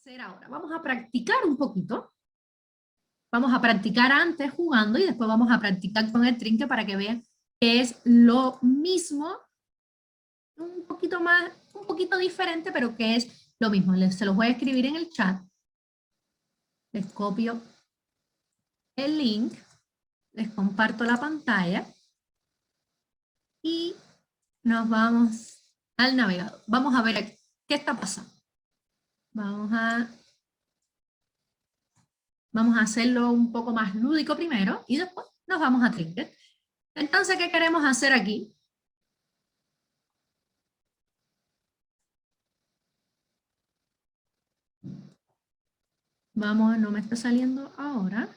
hacer ahora? Vamos a practicar un poquito. Vamos a practicar antes jugando y después vamos a practicar con el trinque para que vean que es lo mismo, un poquito más, un poquito diferente, pero que es lo mismo. Se los voy a escribir en el chat. Les copio el link, les comparto la pantalla y nos vamos al navegador. Vamos a ver aquí, qué está pasando. Vamos a hacerlo un poco más lúdico primero y después nos vamos a Trinket. Entonces, ¿qué queremos hacer aquí? Vamos, no me está saliendo ahora.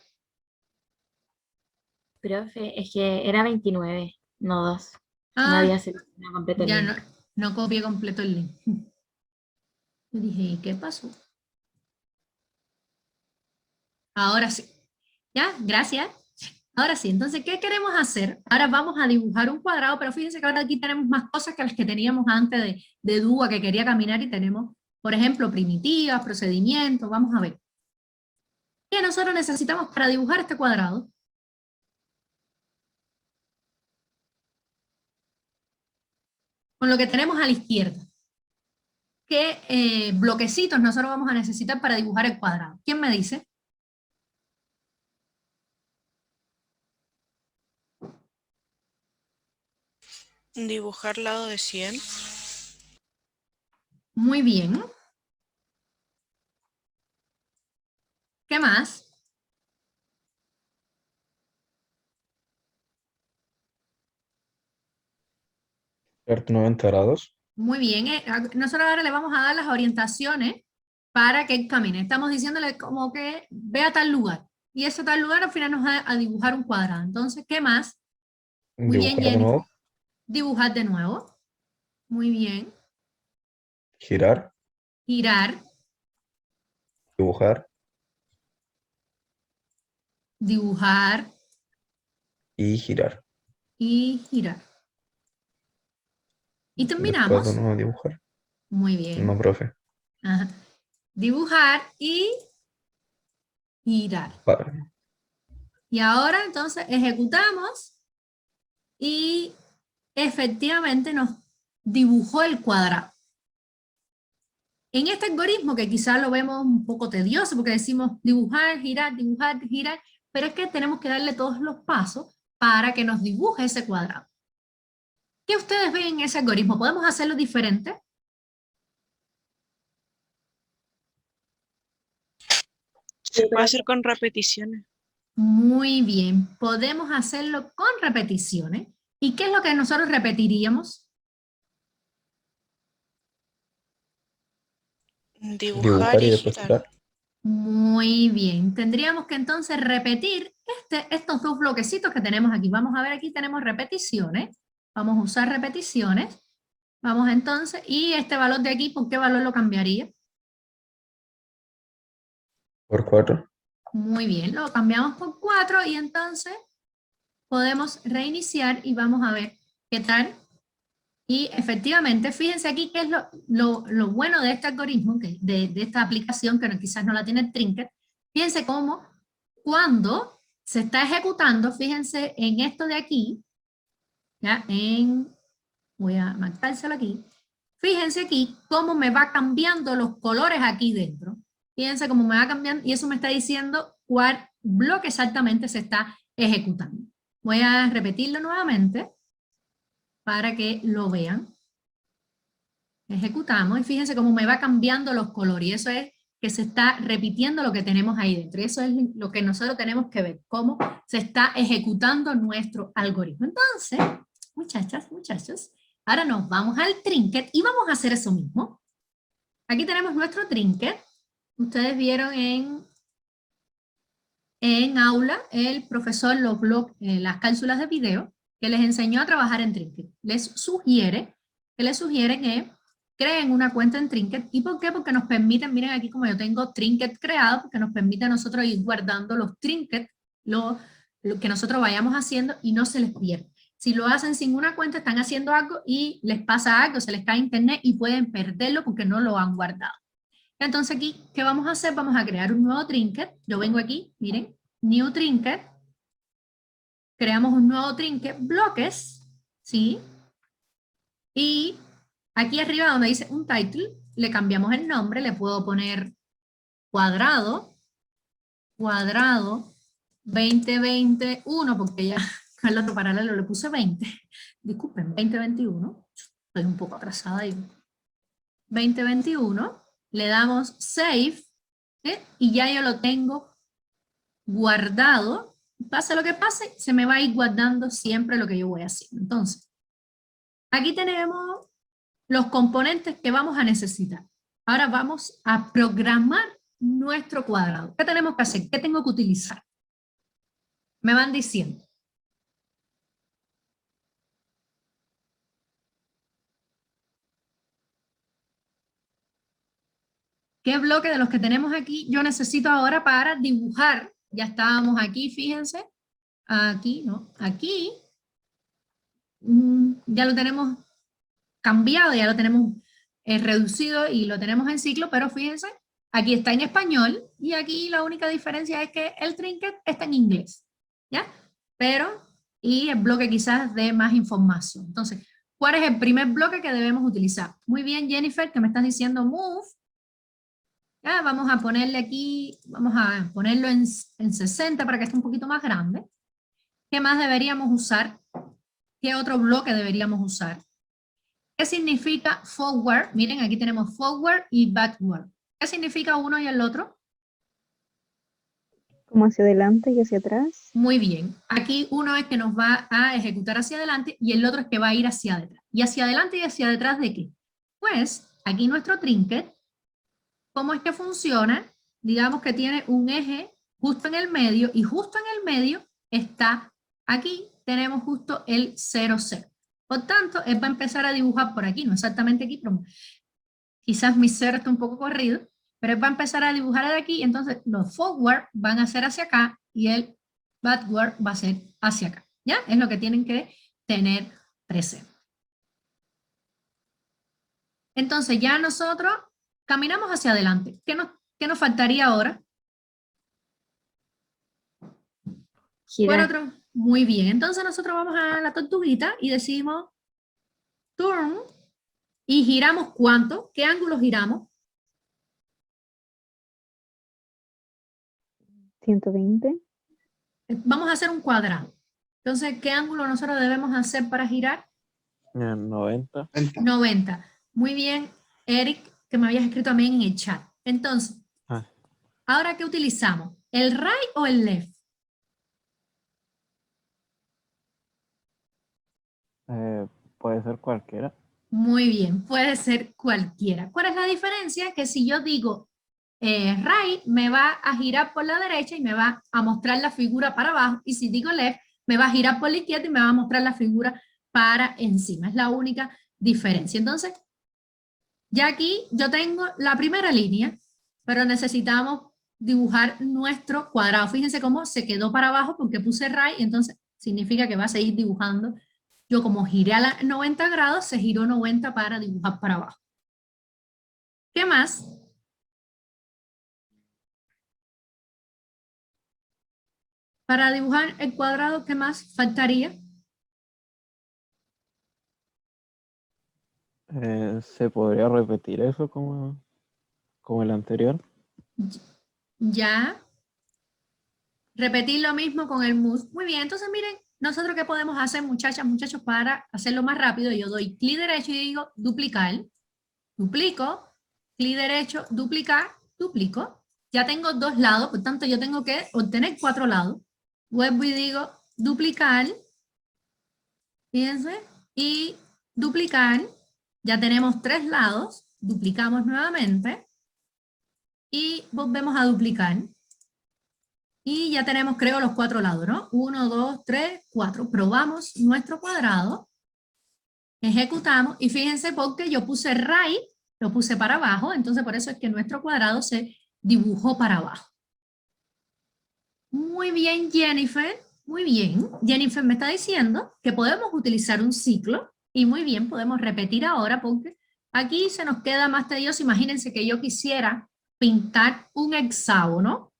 Profe, es que era 29, no 2. No Ah, había seleccionado completo el ya link. no copié completo el link. Yo dije, ¿y qué pasó? Ahora sí. Ya, gracias. Ahora sí, entonces, ¿qué queremos hacer? Ahora vamos a dibujar un cuadrado, pero fíjense que ahora aquí tenemos más cosas que las que teníamos antes de Dúa, que quería caminar, y tenemos, por ejemplo, primitivas, procedimientos. Vamos a ver. ¿Qué nosotros necesitamos para dibujar este cuadrado? Con lo que tenemos a la izquierda. ¿Qué bloquecitos nosotros vamos a necesitar para dibujar el cuadrado? ¿Quién me dice? Dibujar lado de 100. Muy bien. ¿Qué más? Arte 90 grados. Muy bien. Nosotros ahora le vamos a dar las orientaciones para que él camine. Estamos diciéndole como que vea tal lugar. Y ese tal lugar al final nos va a dibujar un cuadrado. Entonces, ¿qué más? Muy bien, Dibujar de Jennifer. nuevo. Dibujar de nuevo. Muy bien. Girar. Girar. Dibujar. Dibujar Y girar. y girar. Y Después de terminamos. nuevo dibujar. Muy No, bien. profe. Ajá. Dibujar y girar. Para. Y ahora entonces ejecutamos y efectivamente nos dibujó el cuadrado. En este algoritmo, que quizás lo vemos un poco tedioso porque decimos dibujar, girar, pero es que tenemos que darle todos los pasos para que nos dibuje ese cuadrado. ¿Qué ustedes ven en ese algoritmo? ¿Podemos hacerlo diferente? Se puede hacer con repeticiones. Muy bien, podemos hacerlo con repeticiones. ¿Y qué es lo que nosotros repetiríamos? Dibujar Dibujar y y después girar. girar. Muy bien, tendríamos que entonces repetir estos dos bloquecitos que tenemos aquí. Vamos a ver, aquí tenemos repeticiones. Vamos a usar repeticiones. Vamos entonces, y este valor de aquí, ¿por qué valor lo cambiaría? Por 4. Muy bien, lo cambiamos por 4 y entonces podemos reiniciar y vamos a ver qué tal. Y efectivamente, fíjense aquí qué es lo bueno de este algoritmo, de esta aplicación, que quizás no la tiene el Trinket. Fíjense cómo cuando se está ejecutando, fíjense en esto de aquí, ¿ya? Voy a marcárselo aquí. Fíjense aquí cómo me va cambiando los colores aquí dentro. Fíjense cómo me va cambiando y eso me está diciendo cuál bloque exactamente se está ejecutando. Voy a repetirlo nuevamente para que lo vean. Ejecutamos y fíjense cómo me va cambiando los colores y eso es que se está repitiendo lo que tenemos ahí dentro. Y eso es lo que nosotros tenemos que ver, cómo se está ejecutando nuestro algoritmo. Entonces, muchachas, muchachos, ahora nos vamos al Trinket y vamos a hacer eso mismo. Aquí tenemos nuestro Trinket. Ustedes vieron en aula el profesor las cápsulas de video que les enseñó a trabajar en Trinket. Les sugiere que creen una cuenta en Trinket. ¿Y por qué? Porque nos permiten, miren aquí como yo tengo Trinket creado, porque nos permite a nosotros ir guardando los Trinket, lo que nosotros vayamos haciendo y no se les pierde. Si lo hacen sin una cuenta, están haciendo algo y les pasa algo, se les cae internet y pueden perderlo porque no lo han guardado. Entonces aquí, ¿qué vamos a hacer? Vamos a crear un nuevo trinket. Yo vengo aquí, miren, New Trinket. Creamos un nuevo trinket, bloques, ¿sí? Y aquí arriba donde dice un title, le cambiamos el nombre, le puedo poner cuadrado 2021, porque ya al otro paralelo le puse 20. Disculpen, 2021. Estoy un poco atrasada ahí. 2021. Le damos Save, y ya yo lo tengo guardado. Pase lo que pase, se me va a ir guardando siempre lo que yo voy haciendo. Entonces, aquí tenemos los componentes que vamos a necesitar. Ahora vamos a programar nuestro cuadrado. ¿Qué tenemos que hacer? ¿Qué tengo que utilizar? Me van diciendo. ¿Qué bloque de los que tenemos aquí yo necesito ahora para dibujar? Ya estábamos aquí, fíjense. Aquí, ¿no? Aquí. Ya lo tenemos cambiado, ya lo tenemos reducido y lo tenemos en ciclo, pero fíjense, aquí está en español y aquí la única diferencia es que el trinket está en inglés, ¿ya? Pero, y el bloque quizás de más información. Entonces, ¿cuál es el primer bloque que debemos utilizar? Muy bien, Jennifer, que me estás diciendo move. Ya, vamos a ponerle aquí, vamos a ponerlo en 60 para que esté un poquito más grande. ¿Qué más deberíamos usar? ¿Qué otro bloque deberíamos usar? ¿Qué significa forward? Miren, aquí tenemos forward y backward. ¿Qué significa uno y el otro? Como hacia adelante y hacia atrás. Muy bien. Aquí uno es que nos va a ejecutar hacia adelante y el otro es que va a ir hacia detrás. ¿Y hacia adelante y hacia detrás de qué? Pues aquí nuestro trinket, ¿cómo es que funciona? Digamos que tiene un eje justo en el medio y justo en el medio está aquí, tenemos justo el 0, 0. Por tanto, él va a empezar a dibujar por aquí, no exactamente aquí, pero quizás mi cero está un poco corrido, pero él va a empezar a dibujar de aquí, entonces los forward van a ser hacia acá y el backward va a ser hacia acá. ¿Ya? Es lo que tienen que tener presente. Entonces ya nosotros caminamos hacia adelante. ¿Qué nos faltaría ahora? Girar. ¿Cuál otro? Muy bien, entonces nosotros vamos a la tortuguita y decimos turn y giramos ¿cuánto? ¿Qué ángulo giramos? 120. Vamos a hacer un cuadrado. Entonces, ¿qué ángulo nosotros debemos hacer para girar? 90. 90. Muy bien, Eric, que me habías escrito también en el chat. Entonces, ¿ahora qué utilizamos? ¿El right o el left? Puede ser cualquiera. Muy bien, puede ser cualquiera. ¿Cuál es la diferencia? Que si yo digo right, me va a girar por la derecha y me va a mostrar la figura para abajo, y si digo left, me va a girar por la izquierda y me va a mostrar la figura para encima. Es la única diferencia. Entonces, ya aquí yo tengo la primera línea, pero necesitamos dibujar nuestro cuadrado. Fíjense cómo se quedó para abajo porque puse right, entonces significa que va a seguir dibujando. Yo como giré a 90 grados, se giró 90 para dibujar para abajo. ¿Qué más? Para dibujar el cuadrado, ¿qué más faltaría? ¿Se podría repetir eso como el anterior? Ya. Repetir lo mismo con el mus. Muy bien, entonces miren, nosotros qué podemos hacer, muchachas, muchachos, para hacerlo más rápido. Yo doy clic derecho y digo duplicar. Duplico, clic derecho, duplicar, duplico. Ya tengo dos lados, por tanto yo tengo que obtener 4 lados. Vuelvo y digo duplicar. Fíjense. Y duplicar. Ya tenemos 3 lados. Duplicamos nuevamente. Y volvemos a duplicar. Y ya tenemos, creo, los 4 lados, ¿no? 1, 2, 3, 4. Probamos nuestro cuadrado. Ejecutamos. Y fíjense porque yo puse right, lo puse para abajo. Entonces por eso es que nuestro cuadrado se dibujó para abajo. Muy bien, Jennifer. Muy bien. Jennifer me está diciendo que podemos utilizar un ciclo. Y muy bien, podemos repetir ahora porque aquí se nos queda más tedioso. Imagínense que yo quisiera pintar un hexágono,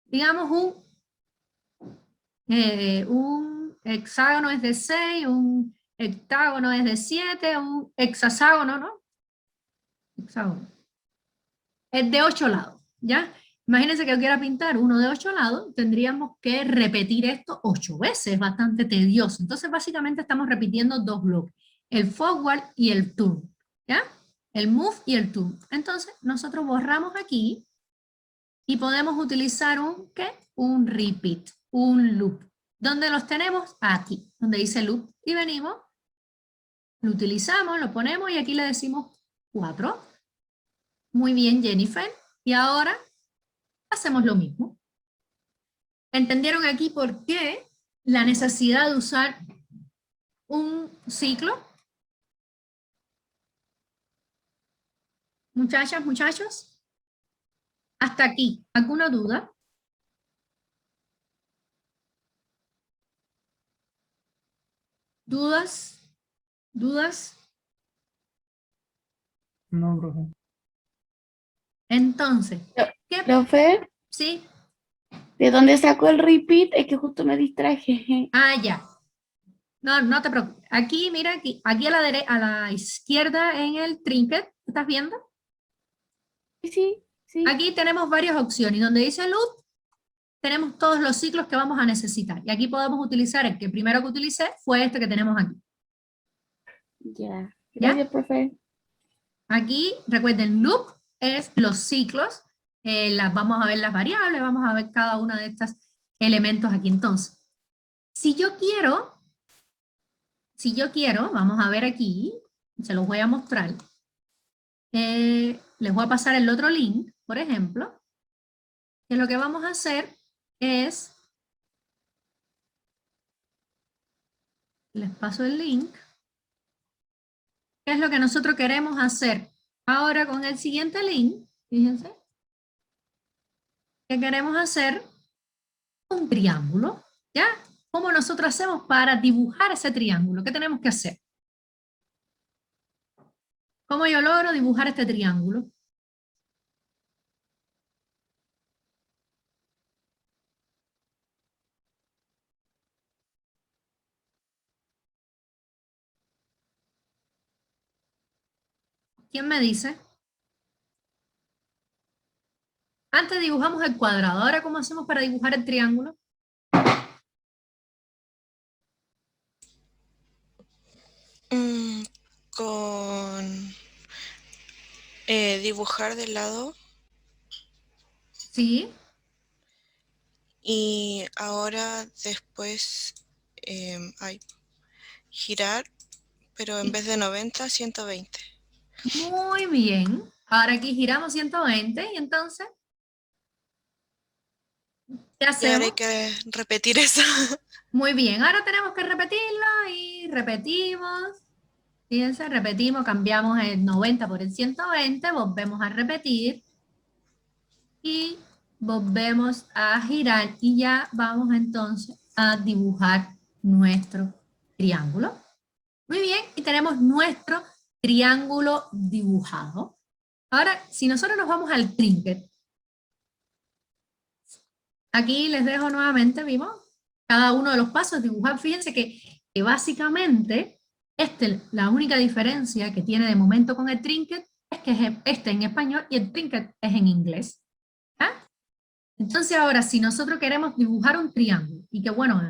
digamos un hexágono es de 6, un hectágono es de 7, un hexágono, ¿no? Hexágono. Es de 8 lados, ¿ya? Imagínense que yo quiera pintar uno de 8 lados, tendríamos que repetir esto 8 veces, es bastante tedioso. Entonces, básicamente estamos repitiendo dos bloques, el forward y el turn, ¿ya? El move y el turn. Entonces, nosotros borramos aquí y podemos utilizar un repeat, un loop. ¿Dónde los tenemos? Aquí, donde dice loop. Y venimos, lo utilizamos, lo ponemos y aquí le decimos 4. Muy bien, Jennifer. Y ahora hacemos lo mismo. ¿Entendieron aquí por qué la necesidad de usar un ciclo? Muchachas, muchachos. Hasta aquí. ¿Alguna duda? ¿Dudas? ¿Dudas? No, profe. Entonces, ¿qué? Profe, Sí. ¿de dónde sacó el repeat? Es que justo me distraje. Ah, ya. No, no te preocupes. Aquí, mira, aquí a la izquierda en el trinket, ¿estás viendo? Sí, sí. Aquí tenemos varias opciones. Donde dice loop, tenemos todos los ciclos que vamos a necesitar. Y aquí podemos utilizar el que primero que utilicé fue este que tenemos aquí. Ya. ¿Ya? Gracias, profe. Aquí, recuerden, loop es los ciclos. Vamos a ver las variables, vamos a ver cada uno de estos elementos aquí. Entonces, si yo quiero, vamos a ver aquí, se los voy a mostrar. Les voy a pasar el otro link, por ejemplo, que lo que vamos a hacer es, les paso el link, ¿qué es lo que nosotros queremos hacer? Ahora con el siguiente link, fíjense, que queremos hacer un triángulo, ¿ya? ¿Cómo nosotros hacemos para dibujar ese triángulo? ¿Qué tenemos que hacer? ¿Cómo yo logro dibujar este triángulo? ¿Quién me dice? Antes dibujamos el cuadrado, ahora ¿cómo hacemos para dibujar el triángulo? Con dibujar de lado Sí, y ahora después girar, pero en vez de 90, 120. muy bien. Ahora aquí giramos 120 y entonces, ¿qué Y ahora hacemos? hay que repetir eso. Muy bien, ahora tenemos que repetirlo y repetimos. Fíjense, repetimos, cambiamos el 90 por el 120, volvemos a repetir y volvemos a girar y ya vamos entonces a dibujar nuestro triángulo. Muy bien, y tenemos nuestro triángulo dibujado. Ahora, si nosotros nos vamos al trinket, aquí les dejo nuevamente, ¿vimos? Cada uno de los pasos, dibujar. Fíjense que básicamente la única diferencia que tiene de momento con el trinket es que es este en español y el trinket es en inglés. ¿Ah? Entonces ahora, si nosotros queremos dibujar un triángulo, y que bueno,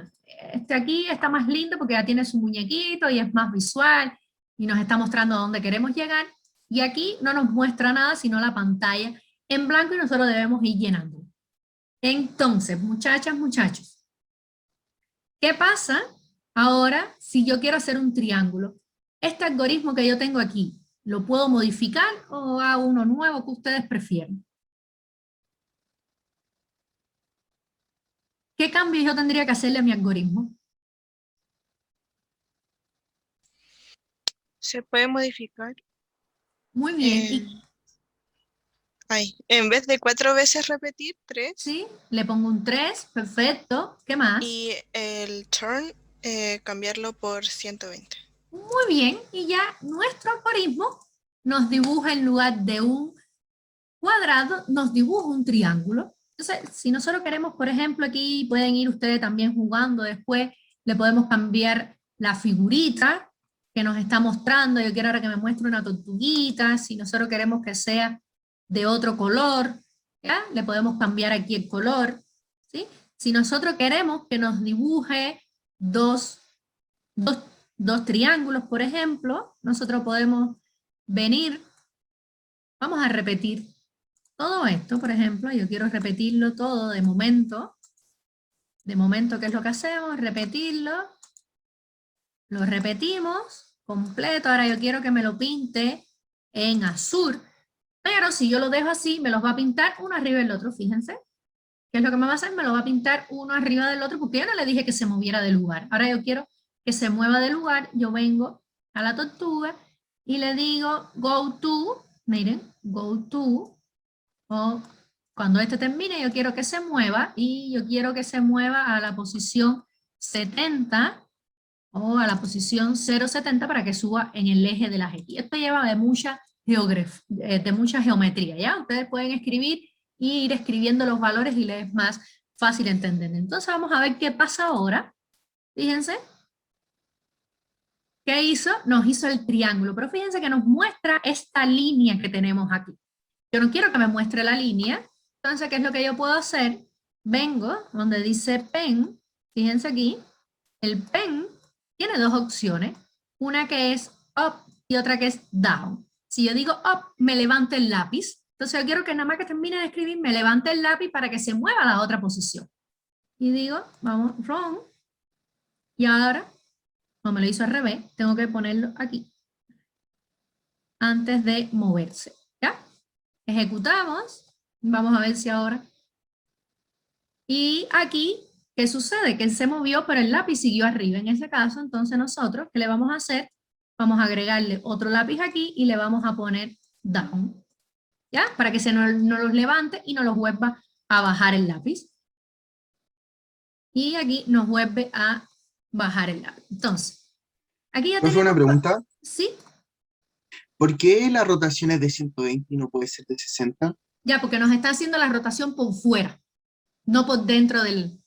este aquí está más lindo porque ya tiene su muñequito y es más visual, y nos está mostrando a dónde queremos llegar, y aquí no nos muestra nada, sino la pantalla en blanco y nosotros debemos ir llenando. Entonces, muchachas, muchachos, ¿qué pasa ahora si yo quiero hacer un triángulo? Este algoritmo que yo tengo aquí, ¿lo puedo modificar o hago uno nuevo que ustedes prefieren? ¿Qué cambios yo tendría que hacerle a mi algoritmo? Se puede modificar. Muy bien. En vez de 4 veces repetir, 3. Sí, le pongo un 3, perfecto. ¿Qué más? Y el turn, cambiarlo por 120. Muy bien, y ya nuestro algoritmo nos dibuja en lugar de un cuadrado nos dibuja un triángulo. Entonces, si nosotros queremos, por ejemplo, aquí pueden ir ustedes también jugando después, le podemos cambiar la figurita que nos está mostrando. Yo quiero ahora que me muestre una tortuguita. Si nosotros queremos que sea de otro color, ¿ya? Le podemos cambiar aquí el color, ¿sí? Si nosotros queremos que nos dibuje dos triángulos, por ejemplo, nosotros podemos venir, vamos a repetir todo esto, por ejemplo, yo quiero repetirlo todo de momento, ¿qué es lo que hacemos? Repetirlo, lo repetimos completo, ahora yo quiero que me lo pinte en azul, pero si yo lo dejo así, me los va a pintar uno arriba del otro, fíjense. ¿Qué es lo que me va a hacer? Me lo va a pintar uno arriba del otro, porque yo no le dije que se moviera de lugar. Ahora yo quiero que se mueva de lugar, yo vengo a la tortuga y le digo go to, miren, go to, o cuando este termine yo quiero que se mueva y yo quiero que se mueva a la posición 70 o a la posición 0,70 para que suba en el eje de las X. Esto lleva de mucha geometría, ¿ya? Ustedes pueden escribir y ir escribiendo los valores y les es más fácil entender. Entonces vamos a ver qué pasa ahora. Fíjense. ¿Qué hizo? Nos hizo el triángulo, pero fíjense que nos muestra esta línea que tenemos aquí. Yo no quiero que me muestre la línea, entonces, ¿qué es lo que yo puedo hacer? Vengo donde dice pen, fíjense aquí, el pen tiene dos opciones, una que es up y otra que es down. Si yo digo up, me levanta el lápiz, entonces yo quiero que nada más que termine de escribir, me levante el lápiz para que se mueva a la otra posición. Y digo, vamos, wrong, y ahora, como me lo hizo al revés, tengo que ponerlo aquí, antes de moverse, ¿ya? Ejecutamos, vamos a ver si ahora, y aquí, ¿qué sucede? Que él se movió, pero el lápiz siguió arriba. En ese caso, entonces nosotros, ¿qué le vamos a hacer? Vamos a agregarle otro lápiz aquí y le vamos a poner down, ¿ya? Para que se no los levante y no los vuelva a bajar el lápiz. Y aquí nos vuelve a bajar el lápiz. Entonces, aquí ya ¿Puedo hacer una tenemos... pregunta? ¿Sí? ¿Por qué la rotación es de 120 y no puede ser de 60? Ya, porque nos está haciendo la rotación por fuera, no por dentro del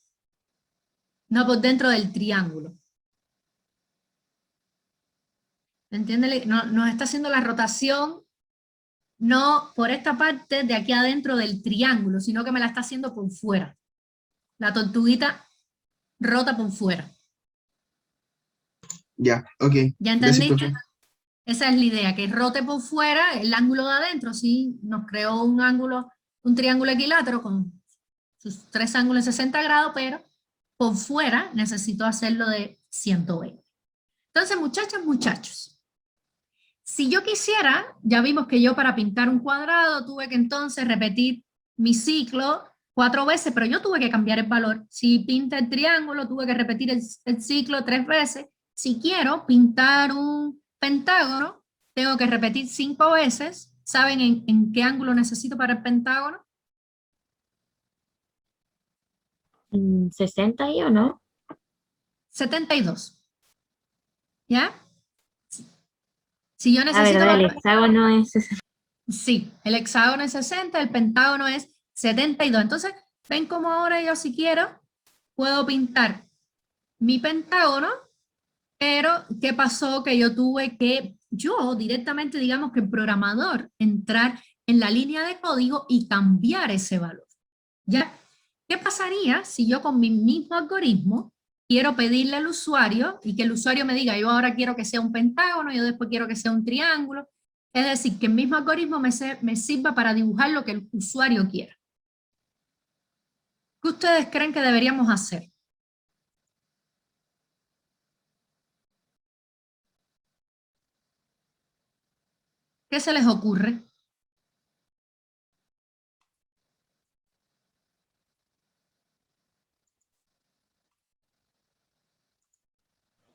triángulo. ¿Entienden? No, nos está haciendo la rotación no por esta parte de aquí adentro del triángulo, sino que me la está haciendo por fuera. La tortuguita rota por fuera. Ya, ok. ¿Ya Gracias, entendiste? profe. Esa es la idea, que rote por fuera el ángulo de adentro. Sí, nos creó un ángulo, un triángulo equilátero con sus tres ángulos de 60 grados, pero por fuera necesito hacerlo de 120. Entonces, muchachas, muchachos, si yo quisiera, ya vimos que yo para pintar un cuadrado tuve que entonces repetir mi ciclo 4 veces, pero yo tuve que cambiar el valor. Si pinta el triángulo, tuve que repetir el ciclo 3 veces. Si quiero pintar un pentágono, tengo que repetir 5 veces. ¿Saben en qué ángulo necesito para el pentágono? 60 y o no. 72. ¿Ya? Si yo La necesito... verdad, el hexágono es 60. Sí, el hexágono es 60, el pentágono es 72. Entonces, ven cómo ahora yo si quiero, puedo pintar mi pentágono, pero ¿qué pasó? Que yo tuve que, yo directamente, digamos que el programador, entrar en la línea de código y cambiar ese valor. ¿Ya? ¿Qué pasaría si yo con mi mismo algoritmo quiero pedirle al usuario y que el usuario me diga, yo ahora quiero que sea un pentágono, yo después quiero que sea un triángulo? Es decir, que el mismo algoritmo me sirva para dibujar lo que el usuario quiera. ¿Qué ustedes creen que deberíamos hacer? ¿Qué se les ocurre?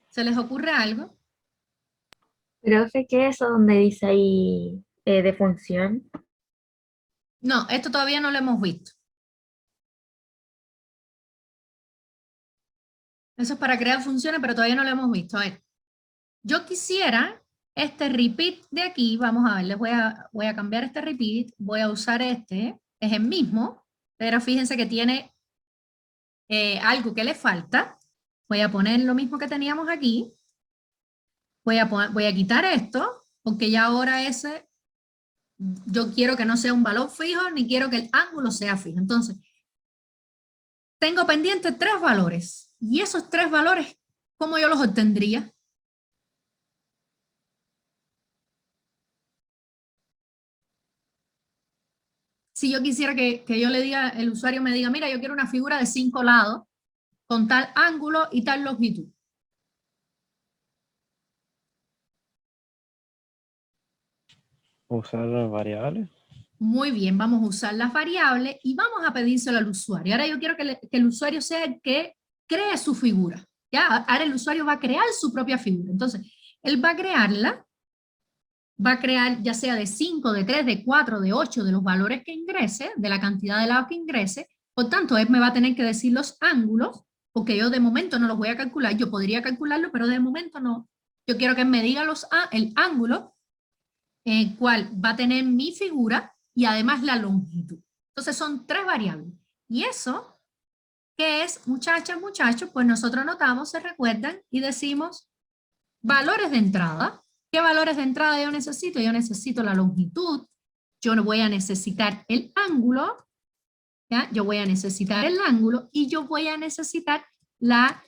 ¿Se les ocurre algo? Profe, ¿qué es eso donde dice ahí de función? No, esto todavía no lo hemos visto. Eso es para crear funciones, pero todavía no lo hemos visto. A ver, yo quisiera este repeat de aquí, vamos a ver, voy a cambiar este repeat, voy a usar este, es el mismo, pero fíjense que tiene algo que le falta. Voy a poner lo mismo que teníamos aquí. Voy a quitar esto, porque ya ahora ese, yo quiero que no sea un valor fijo, ni quiero que el ángulo sea fijo. Entonces, tengo pendiente 3 valores. Y esos 3 valores, ¿cómo yo los obtendría? Si yo quisiera que yo le diga, el usuario me diga, mira, yo quiero una figura de 5 lados, con tal ángulo y tal longitud. Usar las variables. Muy bien, vamos a usar las variables y vamos a pedírselo al usuario. Ahora yo quiero que el usuario sea el que cree su figura. ¿Ya? Ahora el usuario va a crear su propia figura. Entonces, él va a crearla, va a crear ya sea de 5, de 3, de 4, de 8, de los valores que ingrese, de la cantidad de lados que ingrese. Por tanto, él me va a tener que decir los ángulos, porque yo de momento no los voy a calcular. Yo podría calcularlo, pero de momento no. Yo quiero que él me diga el ángulo, el cual va a tener mi figura, y además la longitud. Entonces son 3 variables. Y eso, ¿qué es, muchachas, muchachos? Pues nosotros notamos, se recuerdan, y decimos valores de entrada. ¿Qué valores de entrada yo necesito? Yo necesito la longitud, yo no voy a necesitar el ángulo, ¿ya? Yo voy a necesitar el ángulo, y yo voy a necesitar la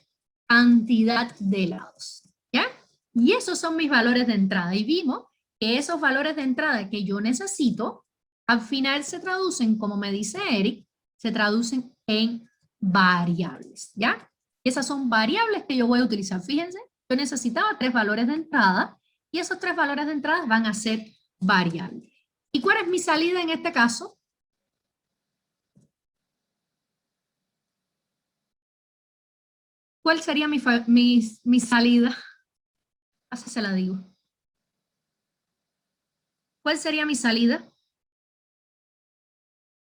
cantidad de lados, ¿ya? Y esos son mis valores de entrada. Y vimos que esos valores de entrada que yo necesito, al final se traducen, como me dice Eric, se traducen en variables, ¿ya? Esas son variables que yo voy a utilizar. Fíjense, yo necesitaba 3 valores de entrada, y esos 3 valores de entrada van a ser variables. ¿Y cuál es mi salida en este caso? ¿Cuál sería mi salida? Así se la digo. ¿Cuál sería mi salida?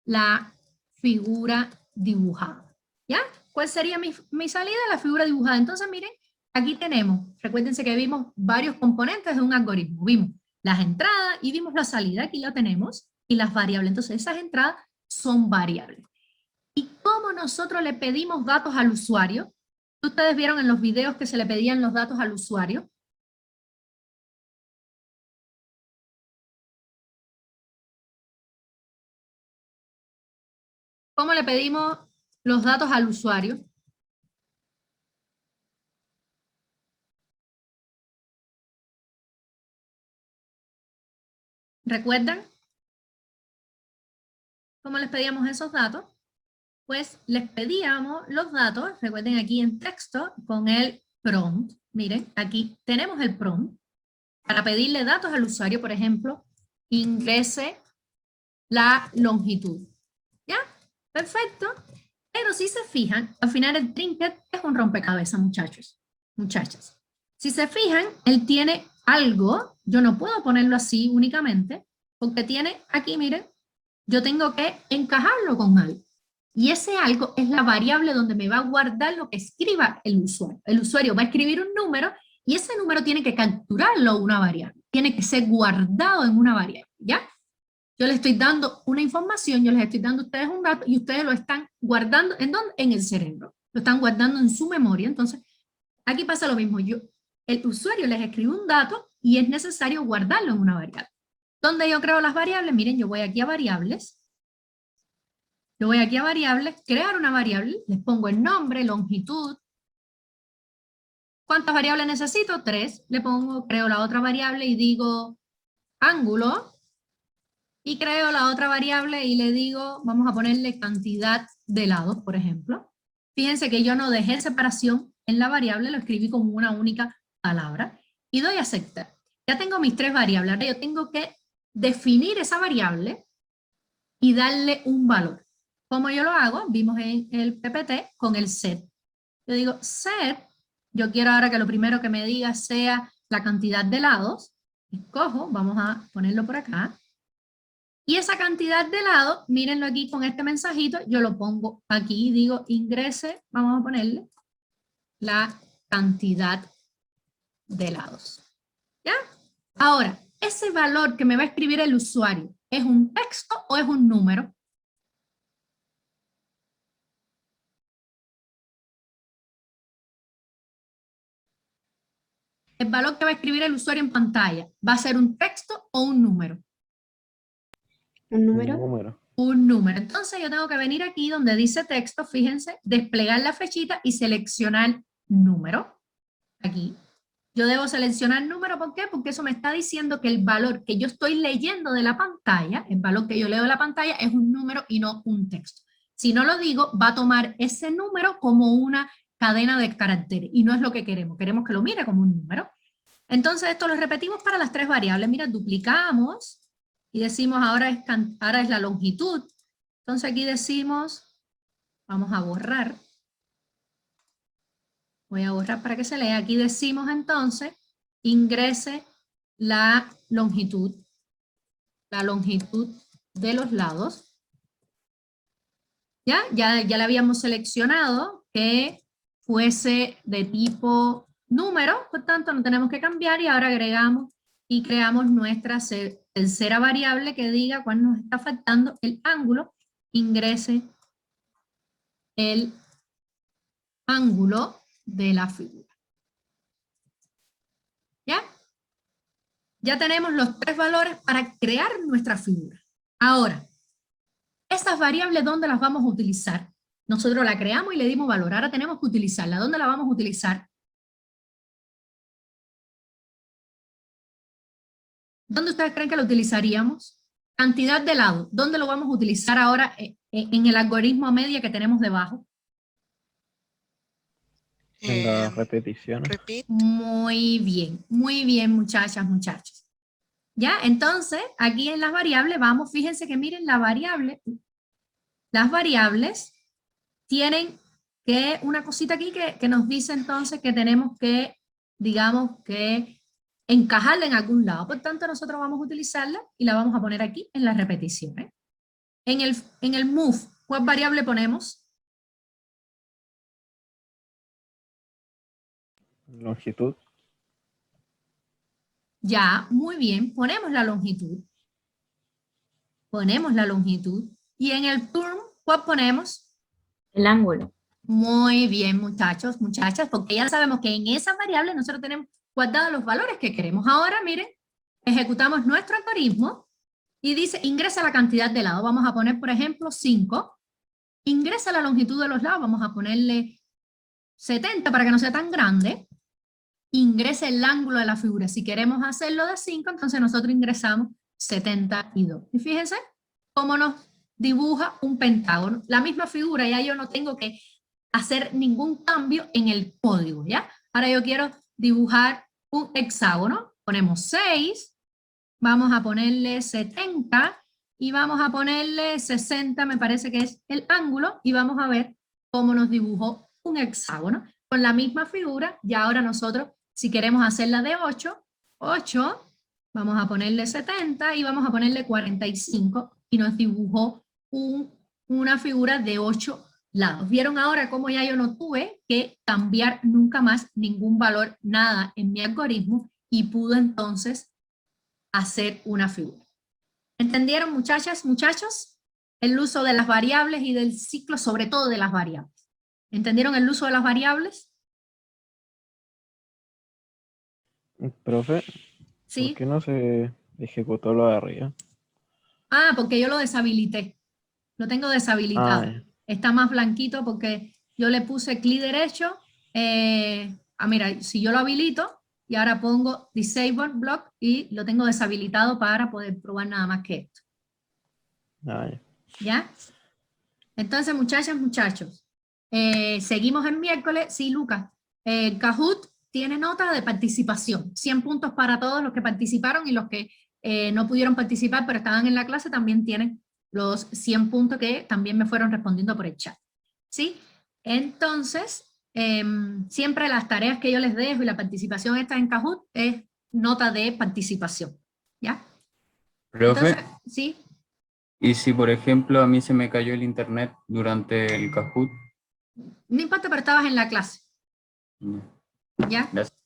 La figura dibujada, ¿ya? ¿Cuál sería mi salida? La figura dibujada. Entonces, miren, aquí tenemos, recuérdense que vimos varios componentes de un algoritmo. Vimos las entradas y vimos la salida, aquí la tenemos, y las variables. Entonces, esas entradas son variables. ¿Y cómo nosotros le pedimos datos al usuario? Ustedes vieron en los videos que se le pedían los datos al usuario. ¿Cómo le pedimos los datos al usuario? ¿Recuerdan cómo les pedíamos esos datos? Pues les pedíamos los datos, recuerden aquí en texto, con el prompt. Miren, aquí tenemos el prompt para pedirle datos al usuario, por ejemplo, ingrese la longitud. ¿Ya? Perfecto. Pero si se fijan, al final el trinket es un rompecabezas, muchachos, muchachas. Si se fijan, él tiene algo, yo no puedo ponerlo así únicamente, porque tiene aquí, miren, yo tengo que encajarlo con algo. Y ese algo es la variable donde me va a guardar lo que escriba el usuario. El usuario va a escribir un número y ese número tiene que capturarlo una variable. Tiene que ser guardado en una variable, ¿ya? Yo les estoy dando una información, yo les estoy dando a ustedes un dato y ustedes lo están guardando, ¿en dónde? En el cerebro. Lo están guardando en su memoria. Entonces, aquí pasa lo mismo. El usuario les escribe un dato y es necesario guardarlo en una variable. ¿Dónde yo creo las variables? Miren, yo voy aquí a variables. Yo voy aquí a variables, crear una variable, les pongo el nombre, longitud. ¿Cuántas variables necesito? 3. Le pongo, creo la otra variable y digo ángulo. Y creo la otra variable y le digo, vamos a ponerle cantidad de lados, por ejemplo. Fíjense que yo no dejé separación en la variable, lo escribí como una única palabra. Y doy a aceptar. Ya tengo mis 3 variables. Ahora yo tengo que definir esa variable y darle un valor. ¿Cómo yo lo hago? Vimos en el PPT con el set. Yo digo set, yo quiero ahora que lo primero que me diga sea la cantidad de lados. Escojo, vamos a ponerlo por acá. Y esa cantidad de lados, mírenlo aquí con este mensajito, yo lo pongo aquí y digo ingrese, vamos a ponerle la cantidad de lados. ¿Ya? Ahora, ese valor que me va a escribir el usuario, ¿es un texto o es un número? El valor que va a escribir el usuario en pantalla, ¿va a ser un texto o un número? ¿Un Un número? número. Un número. Entonces yo tengo que venir aquí donde dice texto, fíjense, desplegar la flechita y seleccionar número. Aquí. Yo debo seleccionar número, ¿por qué? Porque eso me está diciendo que el valor que yo estoy leyendo de la pantalla, el valor que yo leo de la pantalla es un número y no un texto. Si no lo digo, va a tomar ese número como una cadena de caracteres y no es lo que queremos. Queremos que lo mire como un número. Entonces esto lo repetimos para las tres variables. Mira, duplicamos y decimos ahora es la longitud. Entonces aquí decimos, vamos a borrar. Voy a borrar para que se lea. Aquí decimos entonces, ingrese la longitud de los lados. Ya la habíamos seleccionado que fuese de tipo número, por tanto no tenemos que cambiar y ahora agregamos y creamos nuestra tercera variable que diga cuál nos está faltando el ángulo, ingrese el ángulo de la figura. ¿Ya? Ya tenemos los tres valores para crear nuestra figura. Ahora, estas variables, ¿dónde las vamos a utilizar? Nosotros la creamos y le dimos valor. Ahora tenemos que utilizarla. ¿Dónde la vamos a utilizar? ¿Dónde ustedes creen que la utilizaríamos? Cantidad de lado. ¿Dónde lo vamos a utilizar ahora en el algoritmo a media que tenemos debajo? En las repeticiones. Repeat. Muy bien, muchachas, muchachos. ¿Ya? Entonces, aquí en las variables, vamos, fíjense que miren las variables tienen que, una cosita aquí que nos dice entonces que tenemos que, digamos, que encajarla en algún lado. Por tanto, nosotros vamos a utilizarla y la vamos a poner aquí en las repeticiones. En el move, ¿cuál variable ponemos? Longitud. Ya, muy bien, ponemos la longitud. Ponemos la longitud. Y en el turn, ¿cuál ponemos? El ángulo. Muy bien, muchachos, muchachas, porque ya sabemos que en esas variables nosotros tenemos guardados los valores que queremos. Ahora, miren, ejecutamos nuestro algoritmo y dice, ingresa la cantidad de lados. Vamos a poner, por ejemplo, 5. Ingresa la longitud de los lados, vamos a ponerle 70 para que no sea tan grande. Ingresa el ángulo de la figura. Si queremos hacerlo de 5, entonces nosotros ingresamos 72. Y fíjense cómo nos dibuja un pentágono. La misma figura, ya yo no tengo que hacer ningún cambio en el código, ¿ya? Ahora yo quiero dibujar un hexágono. Ponemos 6, vamos a ponerle 70 y vamos a ponerle 60, me parece que es el ángulo, y vamos a ver cómo nos dibujó un hexágono. Con la misma figura, y ahora nosotros, si queremos hacerla de 8, vamos a ponerle 70 y vamos a ponerle 45 y nos dibujó una figura de 8 lados. ¿Vieron ahora cómo ya yo no tuve que cambiar nunca más ningún valor, nada en mi algoritmo y pude entonces hacer una figura? ¿Entendieron, muchachas, muchachos? El uso de las variables y del ciclo, sobre todo de las variables. ¿Entendieron el uso de las variables? Profe, ¿Sí? ¿por qué no se ejecutó lo de arriba? Ah, porque yo lo deshabilité. Lo tengo deshabilitado. Ah, ya. Está más blanquito porque yo le puse clic derecho. Mira, si yo lo habilito y ahora pongo Disable Block y lo tengo deshabilitado para poder probar nada más que esto. Ah, ya. ¿Ya? Entonces, muchachas, muchachos, seguimos el miércoles. Sí, Lucas, Kahoot tiene nota de participación. 100 puntos para todos los que participaron y los que no pudieron participar pero estaban en la clase también tienen los 100 puntos que también me fueron respondiendo por el chat. ¿Sí? Entonces, siempre las tareas que yo les dejo y la participación esta en Kahoot es nota de participación. ¿Ya? Profe, Entonces, ¿sí? ¿y si por ejemplo a mí se me cayó el internet durante el Kahoot? No importa, pero estabas en la clase. ¿Ya? Gracias.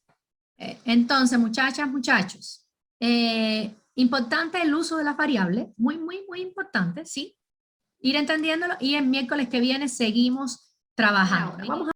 Entonces, muchachas, muchachos, Importante el uso de las variables, muy, muy, muy importante, ¿sí? Ir entendiéndolo y el miércoles que viene seguimos trabajando. Vamos a